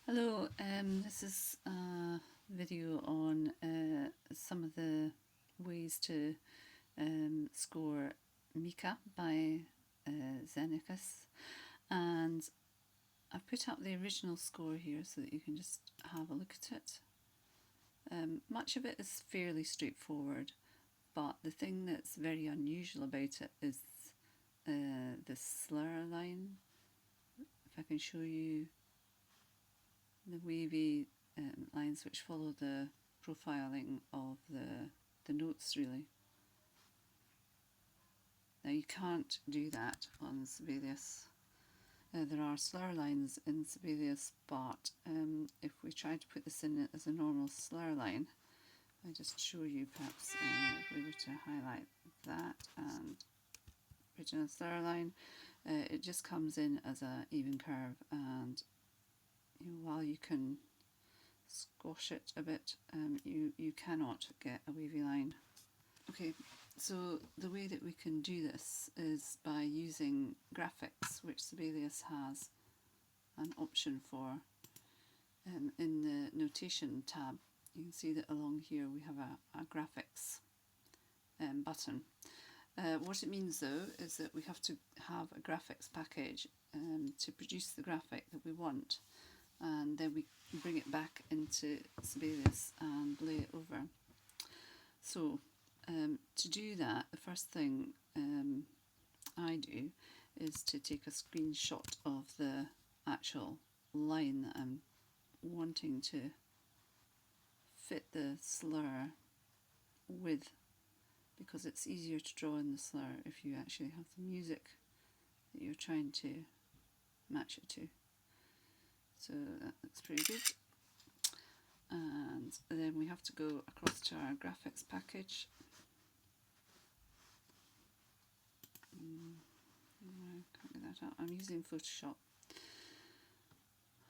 Hello, this is a video on some of the ways to score Mika by Xenakis, and I've put up the original score here so that you can just have a look at it. Much of it is fairly straightforward, but the thing that's very unusual about it is the slur line. If I can show you the wavy lines which follow the profiling of the notes, really. Now you can't do that on Sibelius. There are slur lines in Sibelius, but if we try to put this in as a normal slur line, I'll just show you perhaps if we were to highlight that and put in a slur line, it just comes in as an even curve, and while you can squash it a bit, you cannot get a wavy line. Okay, so the way that we can do this is by using graphics, which Sibelius has an option for in the notation tab. You can see that along here we have a graphics button. What it means though is that we have to have a graphics package to produce the graphic that we want, and then we bring it back into Sibelius and lay it over. So to do that, the first thing I do is to take a screenshot of the actual line that I'm wanting to fit the slur with, because it's easier to draw in the slur if you actually have the music that you're trying to match it to. So that's pretty good. And then we have to go across to our graphics package. I can't get that out. I'm using Photoshop.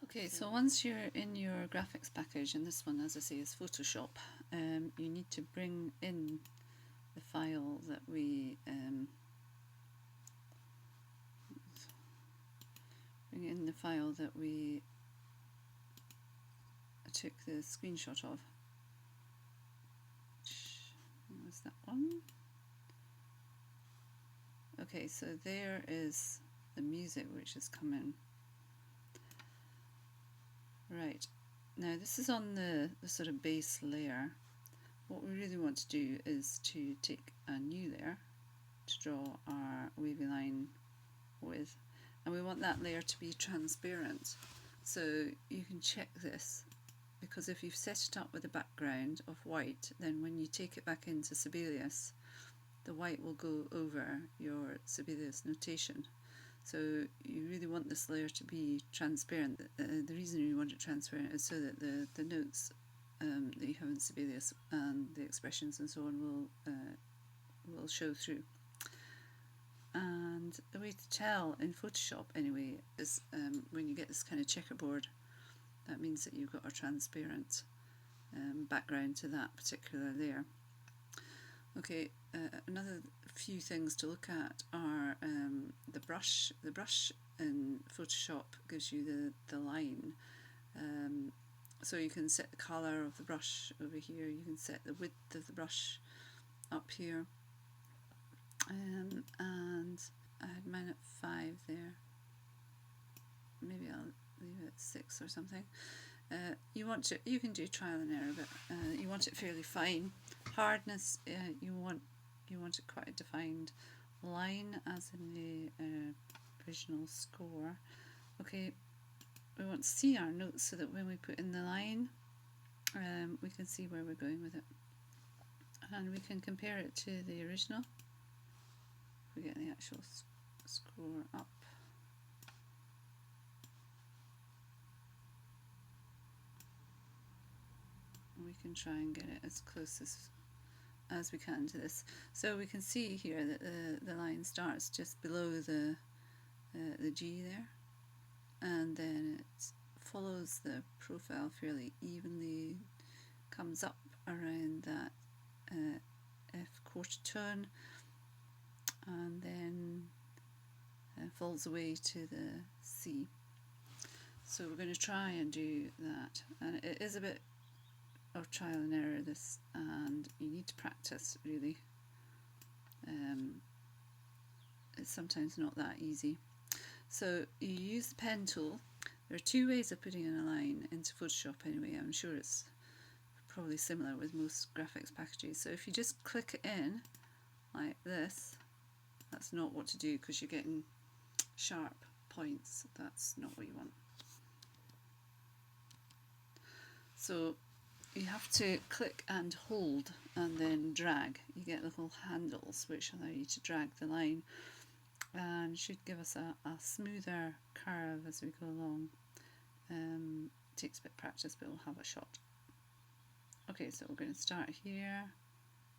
Okay, so once you're in your graphics package, and this one, as I say, is Photoshop, you need to bring in the file that we took the screenshot of. Was that one? Okay, so there is the music which has come in. Right, now this is on the sort of base layer. What we really want to do is to take a new layer to draw our wavy line with, and we want that layer to be transparent. So you can check this, because if you've set it up with a background of white, then when you take it back into Sibelius, the white will go over your Sibelius notation. So you really want this layer to be transparent. The reason you want it transparent is so that the notes that you have in Sibelius and the expressions and so on will show through. And the way to tell in Photoshop anyway is when you get this kind of checkerboard, that means that you've got a transparent background to that particular layer. Okay, another few things to look at are the brush. The brush in Photoshop gives you the line. So you can set the colour of the brush over here, you can set the width of the brush up here. And I had mine at 5 there. Maybe I'll leave it at 6 or something. You can do trial and error, but you want it fairly fine. Hardness, you want it quite a defined line, as in the original score. Okay, we want to see our notes so that when we put in the line, we can see where we're going with it, and we can compare it to the original. We get the actual score up. We can try and get it as close as we can to this. So we can see here that the line starts just below the G there, and then it follows the profile fairly evenly, comes up around that F quarter tone, and then falls away to the C. So we're going to try and do that, and it is a bit of trial and error this, and you need to practice really. It's sometimes not that easy. So you use the pen tool. There are two ways of putting in a line into Photoshop anyway. I'm sure it's probably similar with most graphics packages. So if you just click it in like this, that's not what to do because you're getting sharp points. That's not what you want. So you have to click and hold and then drag. You get little handles which allow you to drag the line and should give us a smoother curve as we go along. Takes a bit of practice, but we'll have a shot. Okay, so we're going to start here.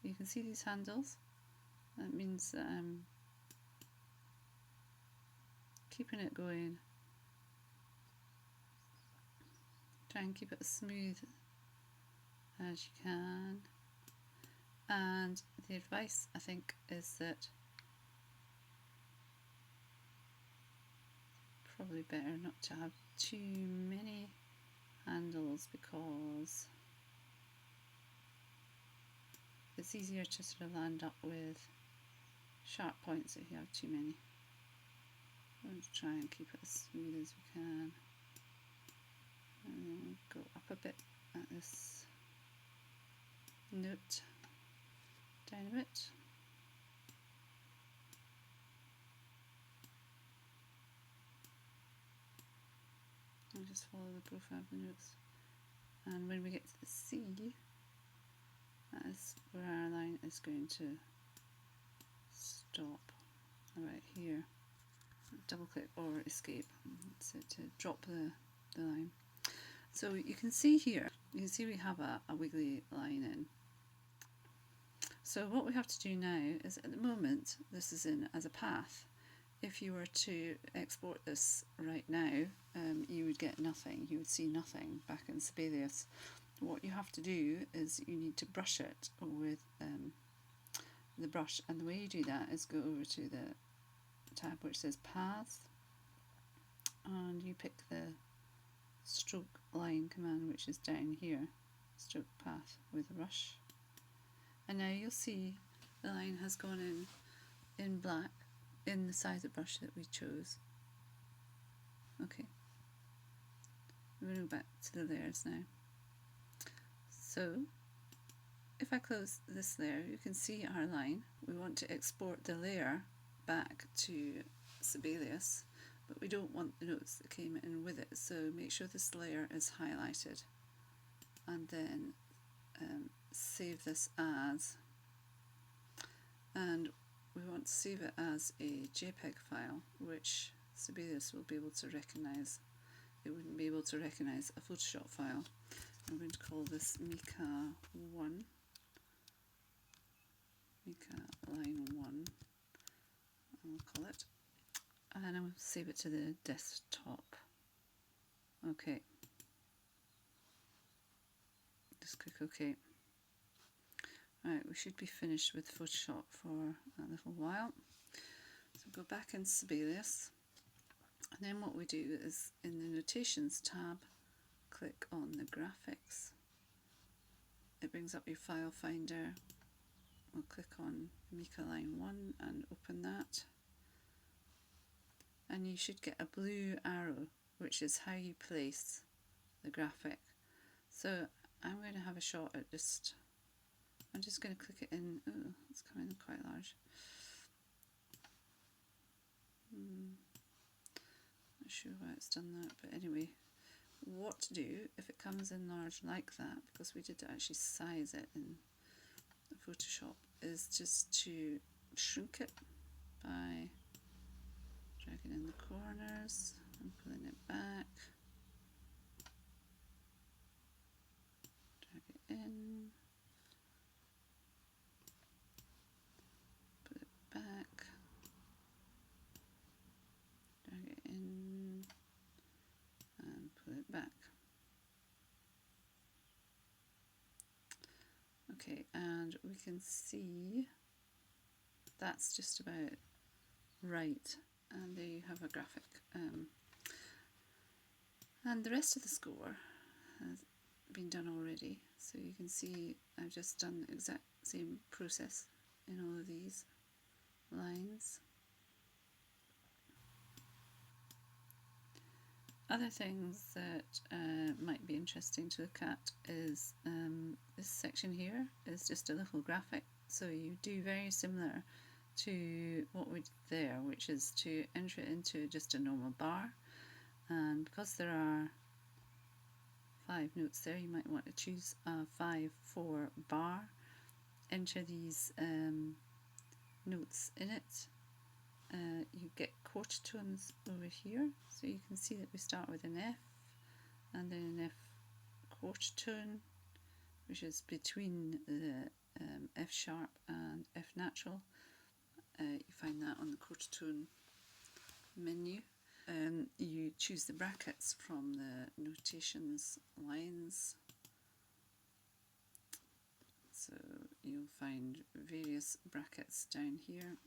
You can see these handles. That means that I'm keeping it going. Try and keep it as smooth as you can. And the advice, I think, is that probably better not to have too many handles because it's easier to sort of land up with sharp points if you have too many. We're going to try and keep it as smooth as we can. And then we'll go up a bit at this note, down a bit. And just follow the profile of the notes. And when we get to the C, that is where our line is going to stop, right here. Double click or escape so to drop the line. So you can see here, you can see we have a wiggly line in. So what we have to do now is, at the moment this is in as a path. If you were to export this right now, you would get nothing, you would see nothing back in Sibelius. What you have to do is you need to brush it with the brush, and the way you do that is go over to the tab which says Paths, and you pick the stroke line command which is down here, stroke path with a brush, and now you'll see the line has gone in black in the size of brush that we chose. Okay, we're going to go back to the layers now. So if I close this layer, you can see our line. We want to export the layer back to Sibelius, but we don't want the notes that came in with it, so make sure this layer is highlighted, and then save this as, and we want to save it as a JPEG file which Sibelius will be able to recognise. It wouldn't be able to recognise a Photoshop file. I'm going to call this Mica 1, Mica line 1, I'll call it, and I will save it to the desktop. Okay, just click OK. Right, we should be finished with Photoshop for a little while. So go back in Sibelius, and then what we do is in the Notations tab, click on the graphics. It brings up your file finder. We'll click on Mica line 1 and open that. And you should get a blue arrow, which is how you place the graphic. So I'm going to have a shot at I'm just going to click it in. Oh, it's coming in quite large. Not sure why it's done that, but anyway, what to do if it comes in large like that, because we did actually size it in Photoshop, is just to shrink it by dragging in the corners and pulling it back, drag it in, put it back, drag it in and pull it back. Okay, and we can see that's just about right, and there you have a graphic. And the rest of the score has been done already, so you can see I've just done the exact same process in all of these lines. Other things that might be interesting to look at is this section here is just a little graphic, so you do very similar to what we did there, which is to enter it into just a normal bar, and because there are 5 notes there, you might want to choose a 5/4 bar, enter these notes in it. You get quarter tones over here, so you can see that we start with an F and then an F quarter tone, which is between the F sharp and F natural. You find that on the quarter tone menu. You choose the brackets from the notations lines, so you'll find various brackets down here.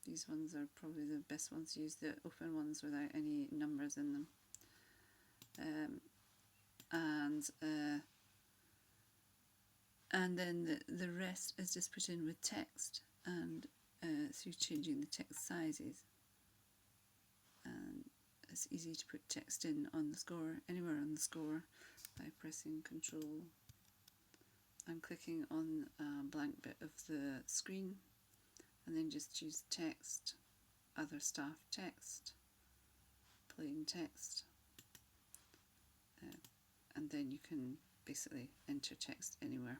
These ones are probably the best ones to use, the open ones without any numbers in them. And then the rest is just put in with text, and through changing the text sizes. And it's easy to put text in on the score, anywhere on the score, by pressing Control and clicking on a blank bit of the screen, and then just choose text, other staff text, plain text, and then you can basically enter text anywhere.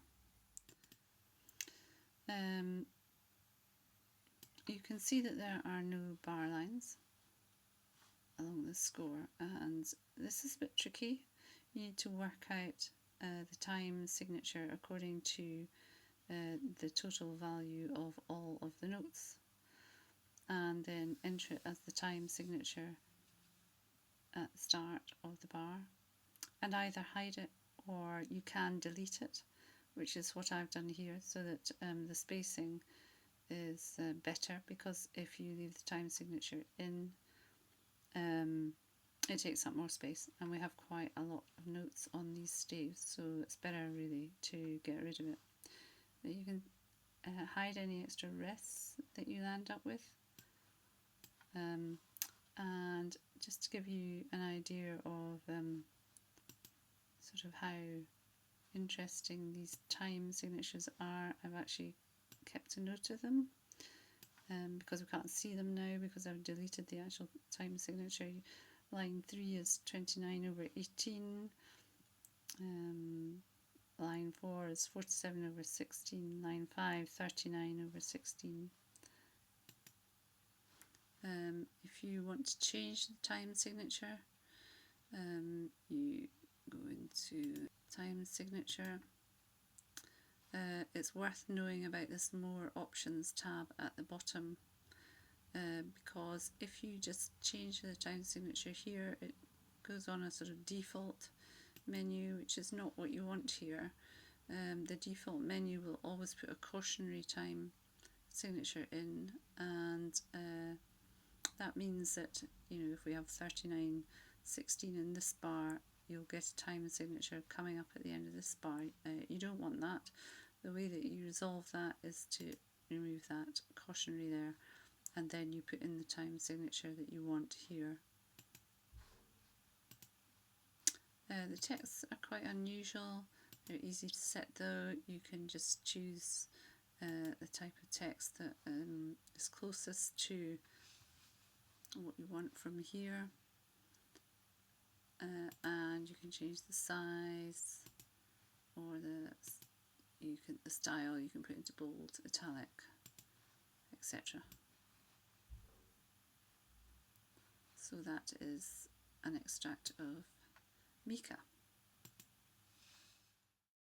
You can see that there are no bar lines along the score, and this is a bit tricky. You need to work out the time signature according to the total value of all of the notes, and then enter it as the time signature at the start of the bar, and either hide it or you can delete it, which is what I've done here, so that the spacing is better, because if you leave the time signature in, it takes up more space, and we have quite a lot of notes on these staves, so it's better really to get rid of it. But you can hide any extra rests that you land up with, and just to give you an idea of sort of how interesting these time signatures are, I've actually kept a note of them, because we can't see them now because I've deleted the actual time signature. Line 3 is 29/18, line 4 is 47/16, line 5 39/16. If you want to change the time signature, you go into time signature. It's worth knowing about this More Options tab at the bottom, because if you just change the time signature here, it goes on a sort of default menu, which is not what you want here. The default menu will always put a cautionary time signature in, and that means that, you know, if we have 39/16 in this bar, you'll get a time signature coming up at the end of this bar. You don't want that. The way that you resolve that is to remove that cautionary there, and then you put in the time signature that you want here. The texts are quite unusual. They're easy to set though. You can just choose the type of text that is closest to what you want from here, and you can change the size, or the style. You can put into bold, italic, etc. So that is an extract of Mika.